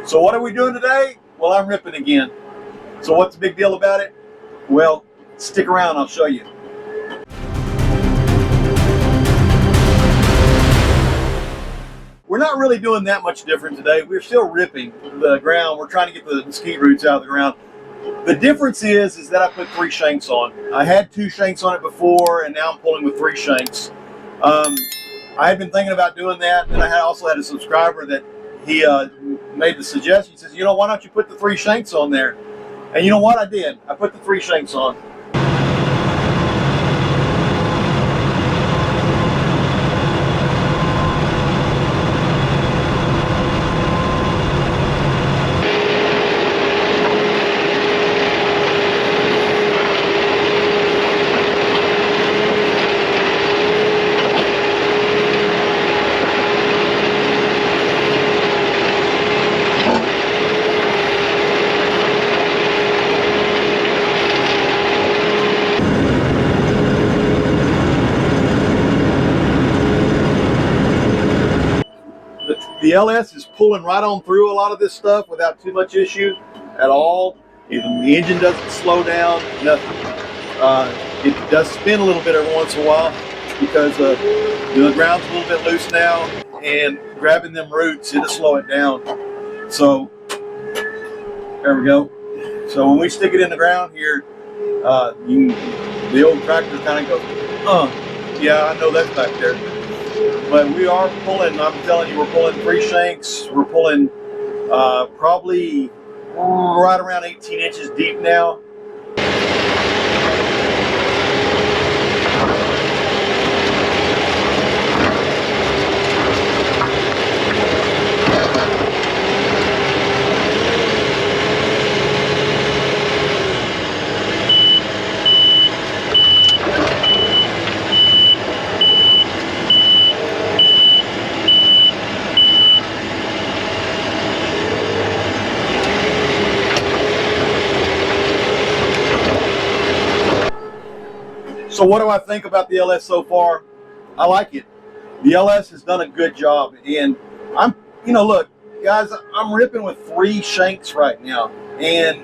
So what are we doing today? Well, I'm ripping again. So what's the big deal about it? Well, stick around, I'll show you. We're not really doing that much different today. We're still ripping the ground. We're trying to get the mesquite roots out of the ground. The difference is that I put 3 shanks on. I had 2 shanks on it before, and now I'm pulling with 3 shanks. I had been thinking about doing that, and then I also had a subscriber that he made the suggestion. He says, you know, why don't you put the 3 shanks on there? And you know what? I did. I put the 3 shanks on. The LS is pulling right on through a lot of this stuff without too much issue at all. The engine doesn't slow down, nothing. It does spin a little bit every once in a while because the ground's a little bit loose now, and grabbing them roots, it'll slow it down. So, there we go. So when we stick it in the ground here, the old tractor kind of goes, yeah, I know that's back there. But we are pulling, I'm telling you, we're pulling 3 shanks. We're pulling probably right around 18 inches deep now. So what do I think about the LS so far? I like it. The LS has done a good job, and I'm, look, guys, I'm ripping with 3 shanks right now, and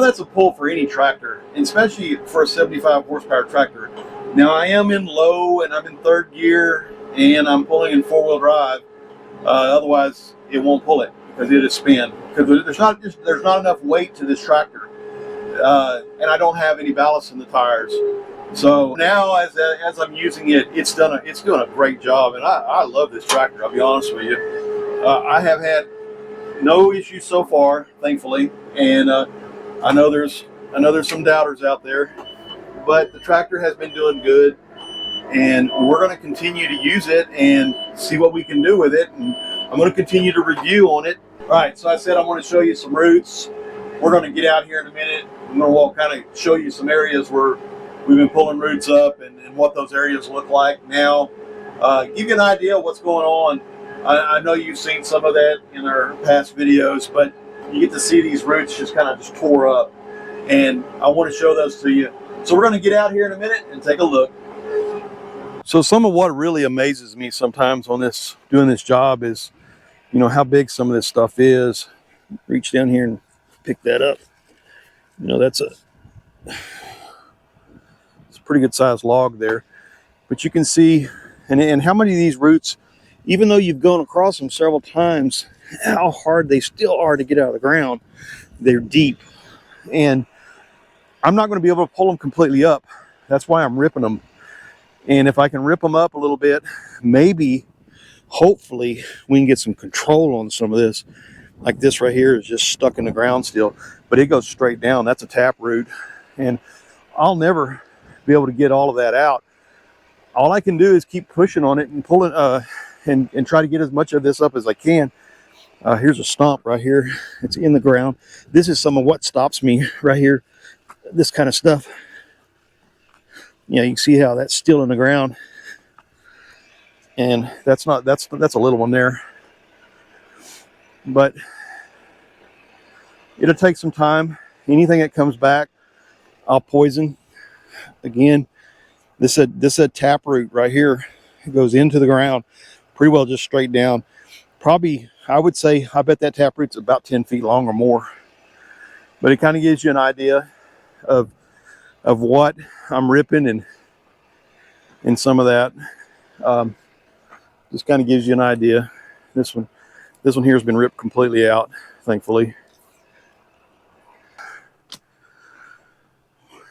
that's a pull for any tractor, especially for a 75 horsepower tractor. Now I am in low, and I'm in 3rd gear, and I'm pulling in 4-wheel drive. Otherwise, it won't pull it because it'll spin. Because there's not enough weight to this tractor. And I don't have any ballast in the tires. So now, as I'm using it, it's doing a great job, and I love this tractor. I'll be honest with you. I have had no issues so far, thankfully, and I know there's some doubters out there, but the tractor has been doing good, and we're going to continue to use it and see what we can do with it. And I'm going to continue to review on it. All right, so I said I want to show you some roots. We're going to get out here in a minute. I'm going to walk, kind of show you some areas where we've been pulling roots up and what those areas look like now. Give you an idea of what's going on. I know you've seen some of that in our past videos, but you get to see these roots just tore up. And I want to show those to you. So we're going to get out here in a minute and take a look. So some of what really amazes me sometimes on doing this job is, how big some of this stuff is. Reach down here and pick that up. It's a pretty good sized log there, but you can see and how many of these roots, even though you've gone across them several times, how hard they still are to get out of the ground. They're deep, and I'm not going to be able to pull them completely up. That's why I'm ripping them. And if I can rip them up a little bit, maybe hopefully we can get some control on some of this. Like this right here is just stuck in the ground still, but it goes straight down. That's a tap root, and I'll never be able to get all of that out. All I can do is keep pushing on it and pulling and try to get as much of this up as I can. Here's a stump right here. It's in the ground. This is some of what stops me right here. This kind of stuff. You can see how that's still in the ground, and that's a little one there. But it'll take some time. Anything that comes back, I'll poison. Again, this is a tap root right here. It goes into the ground, pretty well just straight down. probably, I would say, I bet that taproot's about 10 feet long or more. But it kind of gives you an idea of what I'm ripping and some of that. Just kind of gives you an idea. This one here has been ripped completely out, thankfully.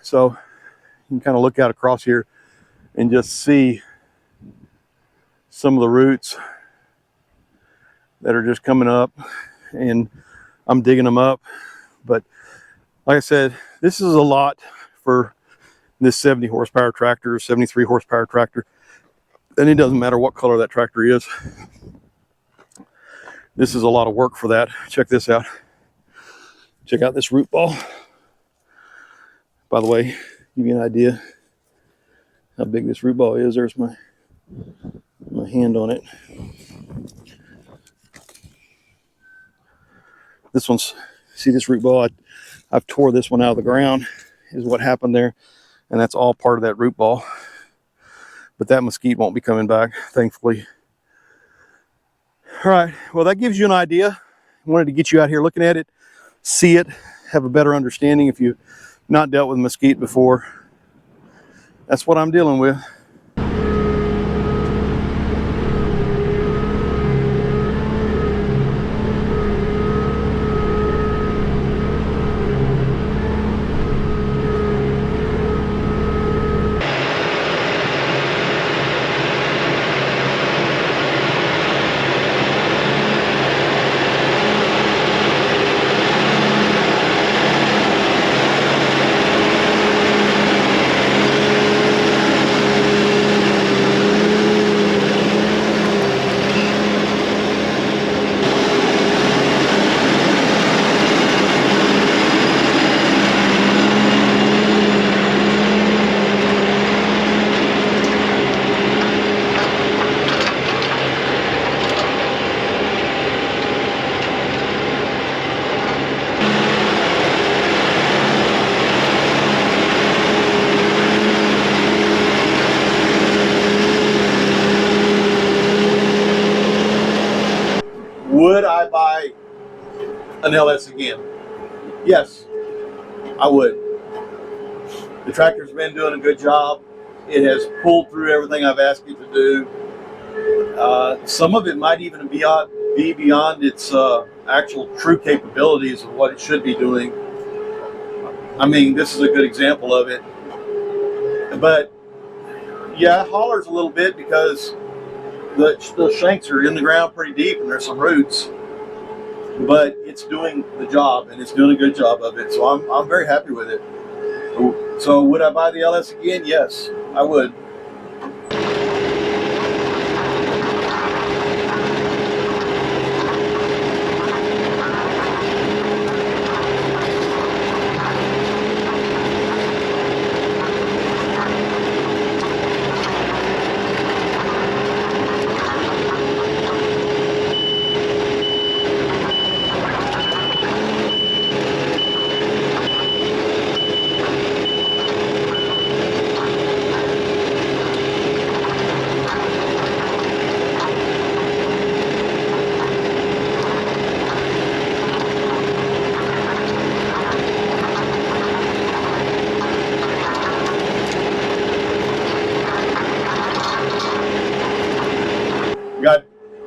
So you can kind of look out across here and just see some of the roots that are just coming up, and I'm digging them up. But like I said, this is a lot for this 70 horsepower tractor, 73 horsepower tractor. And it doesn't matter what color that tractor is. This is a lot of work for that. Check this out. Check out this root ball. By the way, give you an idea how big this root ball is. There's my hand on it. This one's, see this root ball? I've tore this one out of the ground, is what happened there. And that's all part of that root ball. But that mesquite won't be coming back, thankfully. All right, well, that gives you an idea. I wanted to get you out here looking at it, see it, have a better understanding if you've not dealt with mesquite before. That's what I'm dealing with. Would I buy an LS again? Yes, I would. The tractor's been doing a good job. It has pulled through everything I've asked it to do. Some of it might even be beyond its actual true capabilities of what it should be doing. I mean, this is a good example of it. But yeah, it hollers a little bit because the shanks are in the ground pretty deep and there's some roots, but it's doing the job and it's doing a good job of it. So I'm very happy with it. So would I buy the LS again? Yes, I would.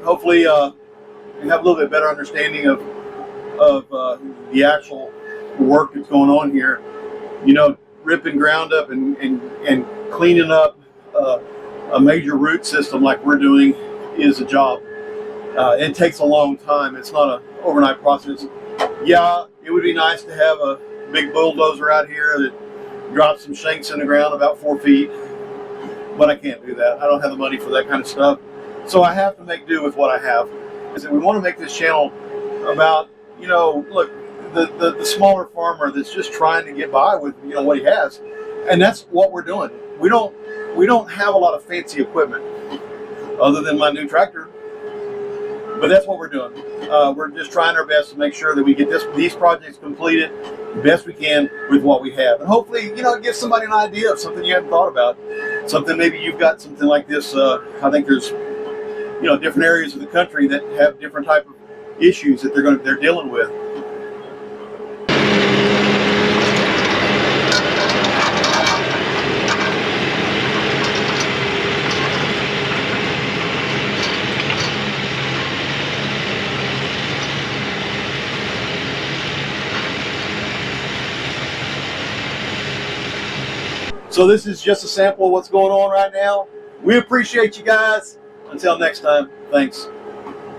Hopefully you have a little bit better understanding of the actual work that's going on here. You know, ripping ground up and cleaning up a major root system like we're doing is a job. It takes a long time. It's not an overnight process. Yeah, it would be nice to have a big bulldozer out here that drops some shanks in the ground about 4 feet, but I can't do that. I don't have the money for that kind of stuff. So I have to make do with what I have. Is that we want to make this channel about, you know, look, the smaller farmer that's just trying to get by with, you know, what he has, and that's what we're doing. We don't have a lot of fancy equipment other than my new tractor, but that's what we're doing. We're just trying our best to make sure that we get these projects completed the best we can with what we have, and hopefully, you know, it gives somebody an idea of something you hadn't thought about. Something maybe you've got something like this. I think there's different areas of the country that have different type of issues that they're dealing with. So this is just a sample of what's going on right now. We appreciate you guys. Until next time, thanks.